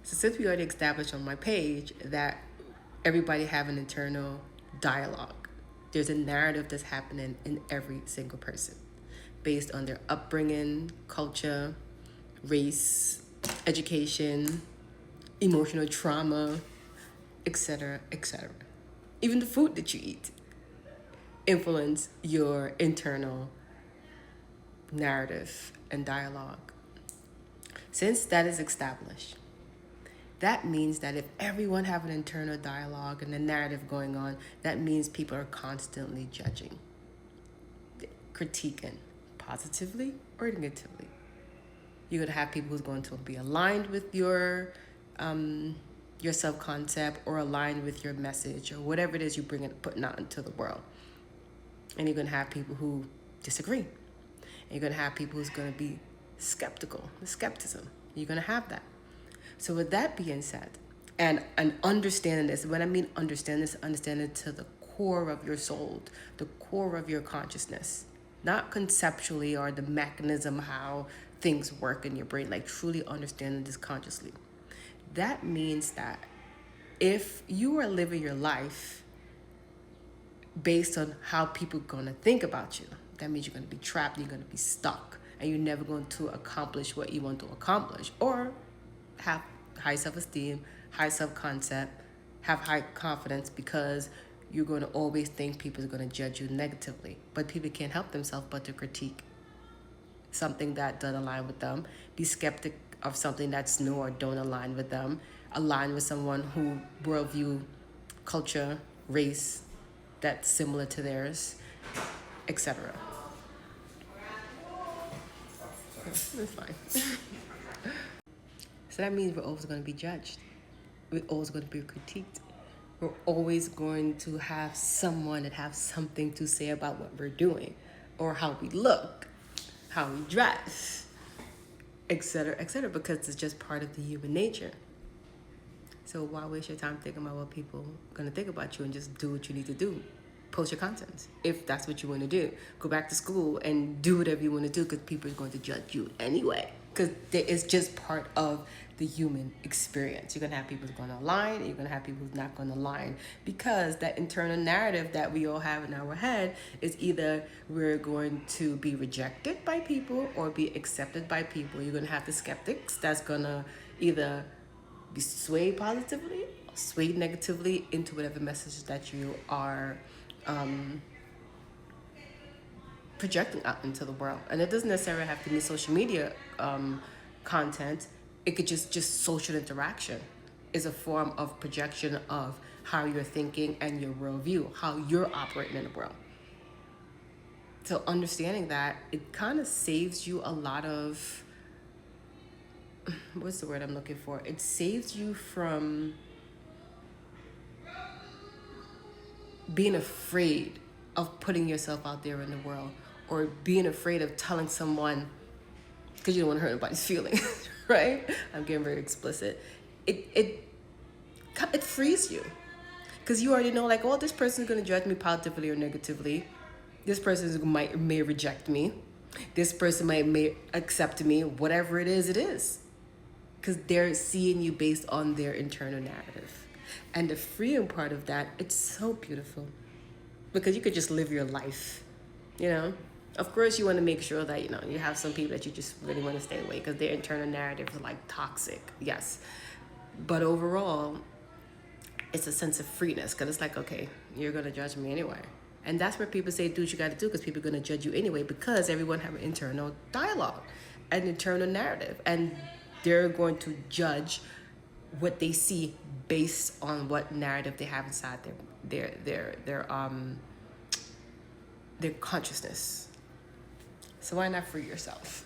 So since we already established on my page that everybody have an internal dialogue, there's a narrative that's happening in every single person based on their upbringing, culture, race, education, emotional trauma, etc., etc. Even the food that you eat influence your internal narrative and dialogue. Since that is established, that means that if everyone have an internal dialogue and a narrative going on, that means people are constantly judging, critiquing, positively or negatively. You're gonna have people who's going to be aligned with your self concept or aligned with your message or whatever it is you bring it putting out into the world. And you're gonna have people who disagree. And you're gonna have people who's gonna be skeptical, skepticism. You're gonna have that. So with that being said, and understanding this, when I mean understand this, understand it to the core of your soul, the core of your consciousness, not conceptually or the mechanism how things work in your brain, like truly understanding this consciously. That means that if you are living your life based on how people are going to think about you, that means you're going to be trapped, you're going to be stuck, and you're never going to accomplish what you want to accomplish or have high self-esteem, high self-concept, have high confidence, because you're going to always think people are going to judge you negatively. But people can't help themselves but to critique something that doesn't align with them, be skeptic of something that's new or don't align with them, align with someone who worldview, culture, race that's similar to theirs, etc. It's fine. So that means we're always going to be judged. We're always going to be critiqued. We're always going to have someone that have something to say about what we're doing or how we look, how we dress, etc., because it's just part of the human nature. So why waste your time thinking about what people are going to think about you and just do what you need to do? Post your content if that's what you want to do. Go back to school and do whatever you want to do, because people are going to judge you anyway, because it's just part of the human experience. You're going to have people who's going to align, and you're going to have people who's not going to align, because that internal narrative that we all have in our head is either we're going to be rejected by people or be accepted by people. You're going to have the skeptics that's going to either be swayed positively or swayed negatively into whatever message that you are projecting out into the world. And it doesn't necessarily have to be social media content. It could just social interaction is a form of projection of how you're thinking and your worldview, how you're operating in the world. So understanding that, it kind of saves you a lot of, what's the word I'm looking for? It saves you from being afraid of putting yourself out there in the world, or being afraid of telling someone, because you don't want to hurt anybody's feelings, right? I'm getting very explicit. It frees you, because you already know, like, oh, this person's going to judge me positively or negatively. This person may reject me. This person may accept me. Whatever it is, because they're seeing you based on their internal narrative. And the freeing part of that, it's so beautiful, because you could just live your life, you know? Of course, you want to make sure that, you know, you have some people that you just really want to stay away because their internal narratives are like toxic, yes. But overall, it's a sense of freeness, because it's like, okay, you're going to judge me anyway. And that's where people say, do what you got to do, because people are going to judge you anyway, because everyone have an internal dialogue, an internal narrative, and they're going to judge what they see based on what narrative they have inside their consciousness. So why not free yourself?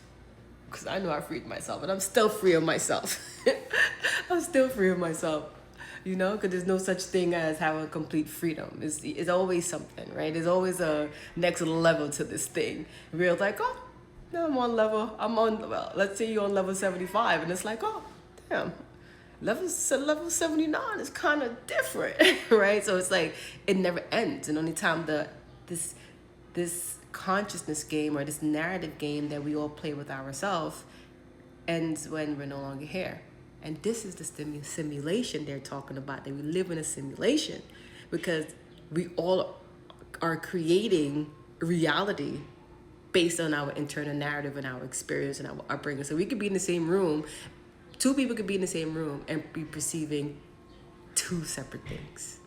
Because I know I freed myself, and I'm still free of myself. I'm still free of myself, you know, because there's no such thing as having complete freedom. It's always something, right? There's always a next level to this thing. We're like, oh, no, well, let's say you're on level 75, and it's like, oh, damn. Level 79 is kind of different, right? So it's like, it never ends. And only time this consciousness game, or this narrative game that we all play with ourselves, ends when we're no longer here. And this is the simulation they're talking about, that we live in a simulation, because we all are creating reality based on our internal narrative and our experience and our upbringing. So we could be in the same room, two people could be in the same room and be perceiving two separate things.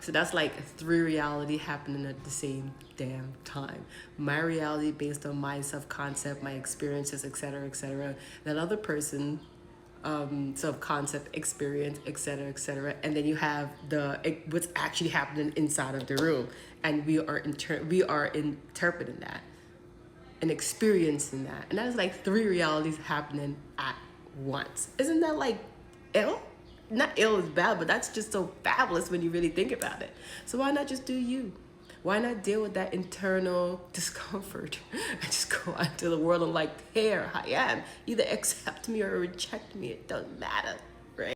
So that's like three reality happening at the same damn time. My reality based on my self-concept, my experiences, etc. That other person, self-concept, experience, etc. And then you have what's actually happening inside of the room, and we are interpreting that and experiencing that. And that's like three realities happening at once. Isn't that like ill? Not ill is bad, but that's just so fabulous when you really think about it. So why not just do you? Why not deal with that internal discomfort and just go out into the world and like, here I am. Either accept me or reject me. It doesn't matter.